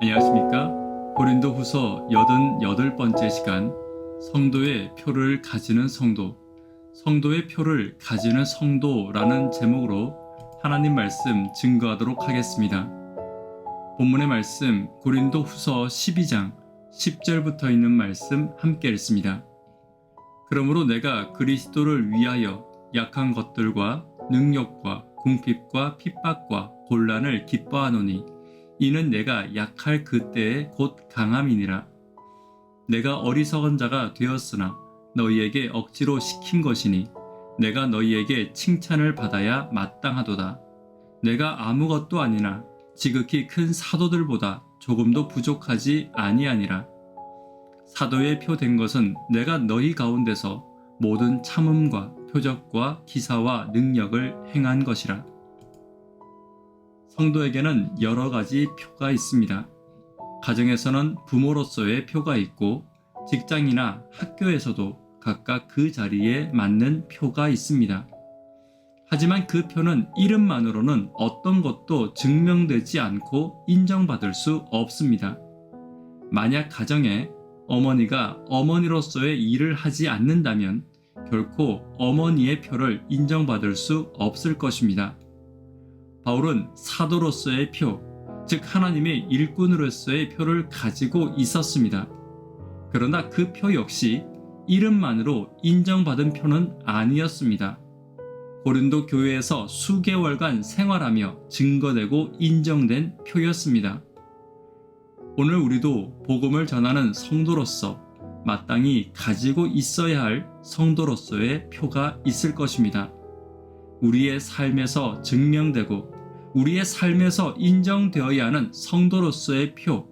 안녕하십니까? 고린도후서 88번째 시간, 성도의 표를 가지는 성도, 성도의 표를 가지는 성도라는 제목으로 하나님 말씀 증거하도록 하겠습니다. 본문의 말씀 고린도후서 12장 10절부터 있는 말씀 함께 읽습니다. 그러므로 내가 그리스도를 위하여 약한 것들과 능력과 궁핍과 핍박과 곤란을 기뻐하노니 이는 내가 약할 그때에 곧 강함이니라. 내가 어리석은 자가 되었으나 너희에게 억지로 시킨 것이니 내가 너희에게 칭찬을 받아야 마땅하도다. 내가 아무것도 아니나 지극히 큰 사도들보다 조금도 부족하지 아니하니라. 사도의 표 된 것은 내가 너희 가운데서 모든 참음과 표적과 기사와 능력을 행한 것이라. 성도에게는 여러 가지 표가 있습니다. 가정에서는 부모로서의 표가 있고 직장이나 학교에서도 각각 그 자리에 맞는 표가 있습니다. 하지만 그 표는 이름만으로는 어떤 것도 증명되지 않고 인정받을 수 없습니다. 만약 가정에 어머니가 어머니로서의 일을 하지 않는다면 결코 어머니의 표를 인정받을 수 없을 것입니다. 바울은 사도로서의 표, 즉 하나님의 일꾼으로서의 표를 가지고 있었습니다. 그러나 그 표 역시 이름만으로 인정받은 표는 아니었습니다. 고린도 교회에서 수개월간 생활하며 증거되고 인정된 표였습니다. 오늘 우리도 복음을 전하는 성도로서 마땅히 가지고 있어야 할 성도로서의 표가 있을 것입니다. 우리의 삶에서 증명되고 우리의 삶에서 인정되어야 하는 성도로서의 표,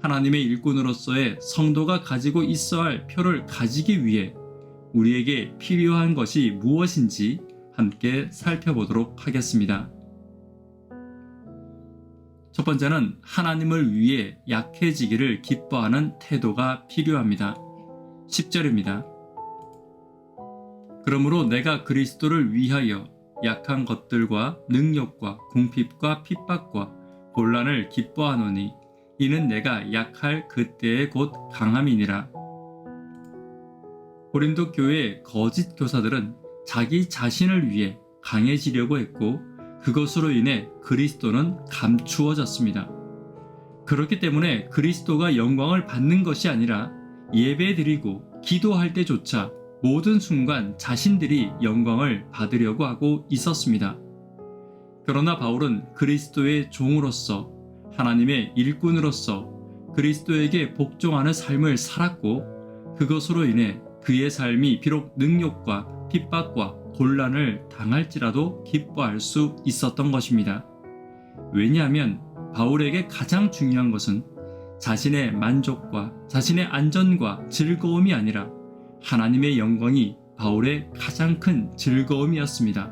하나님의 일꾼으로서의 성도가 가지고 있어야 할 표를 가지기 위해 우리에게 필요한 것이 무엇인지 함께 살펴보도록 하겠습니다. 첫 번째는 하나님을 위해 약해지기를 기뻐하는 태도가 필요합니다. 10절입니다. 그러므로 내가 그리스도를 위하여 약한 것들과 능력과 궁핍과 핍박과 곤란을 기뻐하노니 이는 내가 약할 그때에 곧 강함이니라. 고린도 교회의 거짓 교사들은 자기 자신을 위해 강해지려고 했고 그것으로 인해 그리스도는 감추어졌습니다. 그렇기 때문에 그리스도가 영광을 받는 것이 아니라 예배드리고 기도할 때조차 모든 순간 자신들이 영광을 받으려고 하고 있었습니다. 그러나 바울은 그리스도의 종으로서 하나님의 일꾼으로서 그리스도에게 복종하는 삶을 살았고 그것으로 인해 그의 삶이 비록 능력과 핍박과 곤란을 당할지라도 기뻐할 수 있었던 것입니다. 왜냐하면 바울에게 가장 중요한 것은 자신의 만족과 자신의 안전과 즐거움이 아니라 하나님의 영광이 바울의 가장 큰 즐거움이었습니다.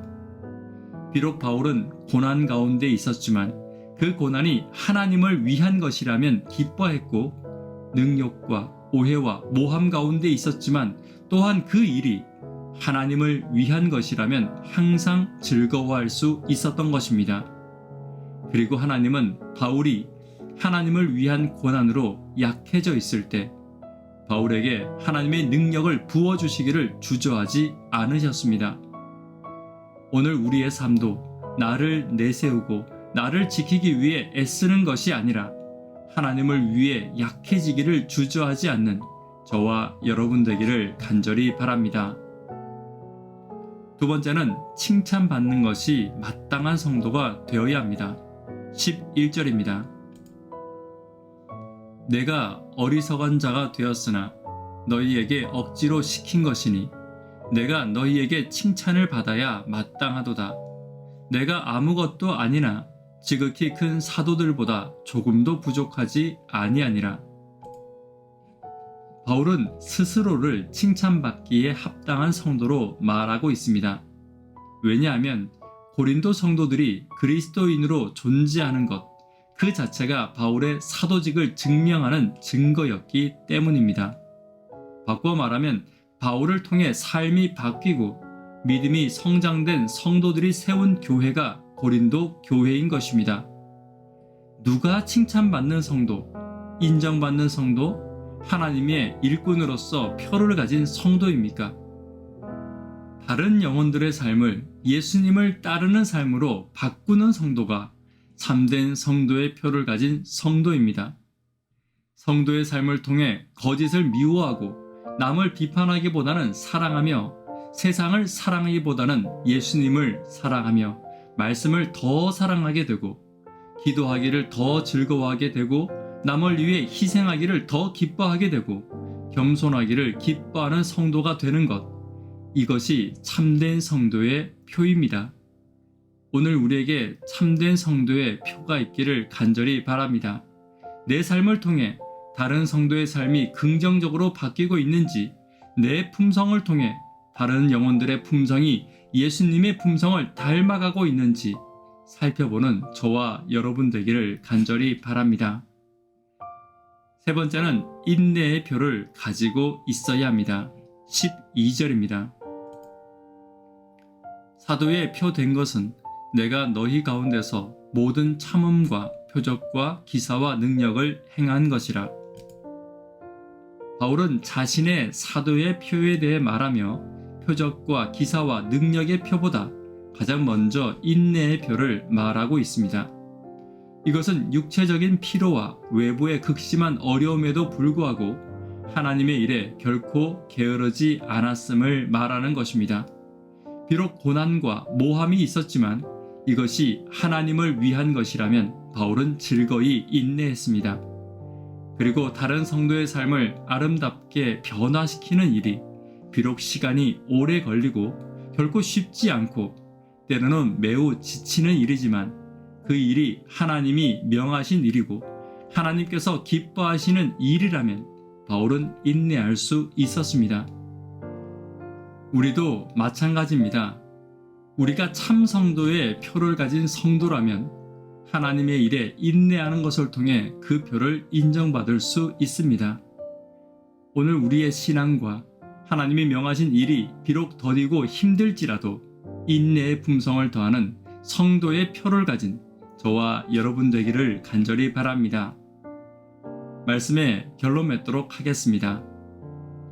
비록 바울은 고난 가운데 있었지만 그 고난이 하나님을 위한 것이라면 기뻐했고 능력과 오해와 모함 가운데 있었지만 또한 그 일이 하나님을 위한 것이라면 항상 즐거워할 수 있었던 것입니다. 그리고 하나님은 바울이 하나님을 위한 고난으로 약해져 있을 때 바울에게 하나님의 능력을 부어주시기를 주저하지 않으셨습니다. 오늘 우리의 삶도 나를 내세우고 나를 지키기 위해 애쓰는 것이 아니라 하나님을 위해 약해지기를 주저하지 않는 저와 여러분 되기를 간절히 바랍니다. 두 번째는 칭찬받는 것이 마땅한 성도가 되어야 합니다. 11절입니다. 내가 어리석은 자가 되었으나 너희에게 억지로 시킨 것이니 내가 너희에게 칭찬을 받아야 마땅하도다. 내가 아무것도 아니나 지극히 큰 사도들보다 조금도 부족하지 아니하니라. 바울은 스스로를 칭찬받기에 합당한 성도로 말하고 있습니다. 왜냐하면 고린도 성도들이 그리스도인으로 존재하는 것, 그 자체가 바울의 사도직을 증명하는 증거였기 때문입니다. 바꿔 말하면 바울을 통해 삶이 바뀌고 믿음이 성장된 성도들이 세운 교회가 고린도 교회인 것입니다. 누가 칭찬받는 성도, 인정받는 성도, 하나님의 일꾼으로서 표를 가진 성도입니까? 다른 영혼들의 삶을 예수님을 따르는 삶으로 바꾸는 성도가 참된 성도의 표를 가진 성도입니다. 성도의 삶을 통해 거짓을 미워하고 남을 비판하기보다는 사랑하며 세상을 사랑하기보다는 예수님을 사랑하며 말씀을 더 사랑하게 되고 기도하기를 더 즐거워하게 되고 남을 위해 희생하기를 더 기뻐하게 되고 겸손하기를 기뻐하는 성도가 되는 것, 이것이 참된 성도의 표입니다. 오늘 우리에게 참된 성도의 표가 있기를 간절히 바랍니다. 내 삶을 통해 다른 성도의 삶이 긍정적으로 바뀌고 있는지, 내 품성을 통해 다른 영혼들의 품성이 예수님의 품성을 닮아가고 있는지 살펴보는 저와 여러분 되기를 간절히 바랍니다. 세 번째는 인내의 표를 가지고 있어야 합니다. 12절입니다. 사도의 표 된 것은 내가 너희 가운데서 모든 참음과 표적과 기사와 능력을 행한 것이라. 바울은 자신의 사도의 표에 대해 말하며 표적과 기사와 능력의 표보다 가장 먼저 인내의 표를 말하고 있습니다. 이것은 육체적인 피로와 외부의 극심한 어려움에도 불구하고 하나님의 일에 결코 게으르지 않았음을 말하는 것입니다. 비록 고난과 모함이 있었지만 이것이 하나님을 위한 것이라면 바울은 즐거이 인내했습니다. 그리고 다른 성도의 삶을 아름답게 변화시키는 일이 비록 시간이 오래 걸리고 결코 쉽지 않고 때로는 매우 지치는 일이지만 그 일이 하나님이 명하신 일이고 하나님께서 기뻐하시는 일이라면 바울은 인내할 수 있었습니다. 우리도 마찬가지입니다. 우리가 참 성도의 표를 가진 성도라면 하나님의 일에 인내하는 것을 통해 그 표를 인정받을 수 있습니다. 오늘 우리의 신앙과 하나님이 명하신 일이 비록 더디고 힘들지라도 인내의 품성을 더하는 성도의 표를 가진 저와 여러분 되기를 간절히 바랍니다. 말씀에 결론 맺도록 하겠습니다.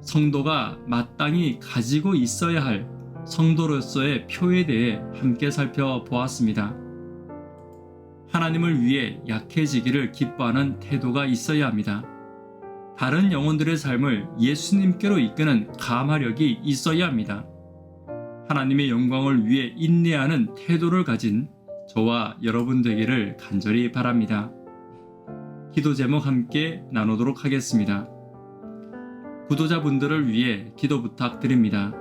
성도가 마땅히 가지고 있어야 할 성도로서의 표에 대해 함께 살펴보았습니다. 하나님을 위해 약해지기를 기뻐하는 태도가 있어야 합니다. 다른 영혼들의 삶을 예수님께로 이끄는 감화력이 있어야 합니다. 하나님의 영광을 위해 인내하는 태도를 가진 저와 여러분 되기를 간절히 바랍니다. 기도 제목 함께 나누도록 하겠습니다. 구도자분들을 위해 기도 부탁드립니다.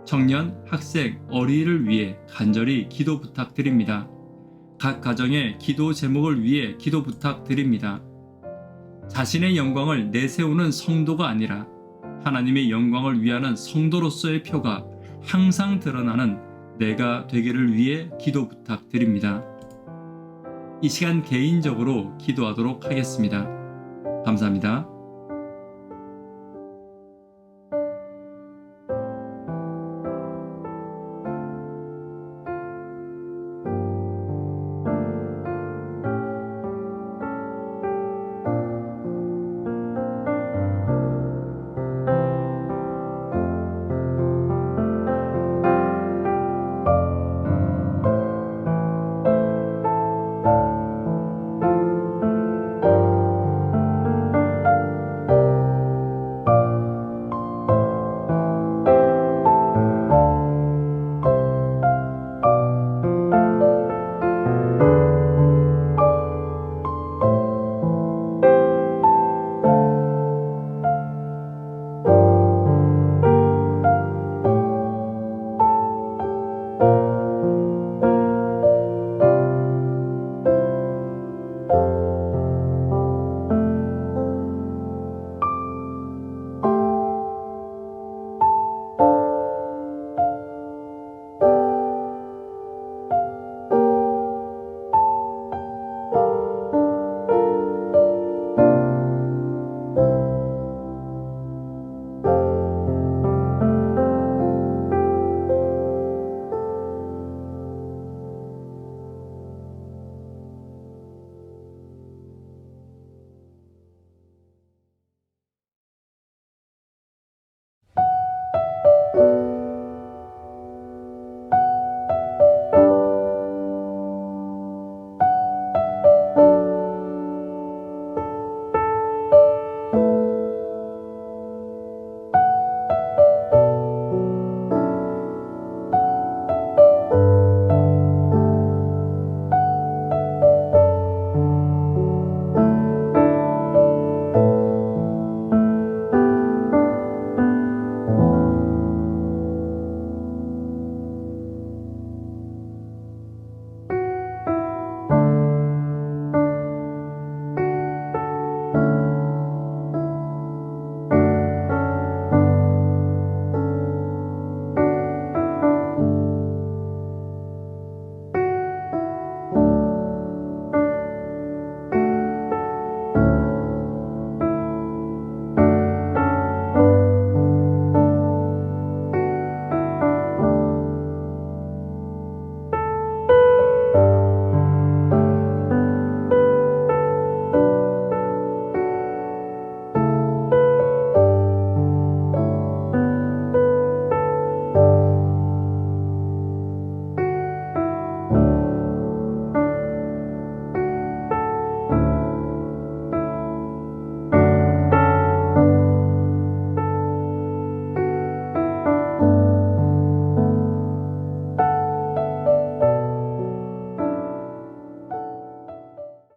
청년, 학생, 어린이를 위해 간절히 기도 부탁드립니다. 각 가정의 기도 제목을 위해 기도 부탁드립니다. 자신의 영광을 내세우는 성도가 아니라 하나님의 영광을 위하는 성도로서의 표가 항상 드러나는 내가 되기를 위해 기도 부탁드립니다. 이 시간 개인적으로 기도하도록 하겠습니다. 감사합니다.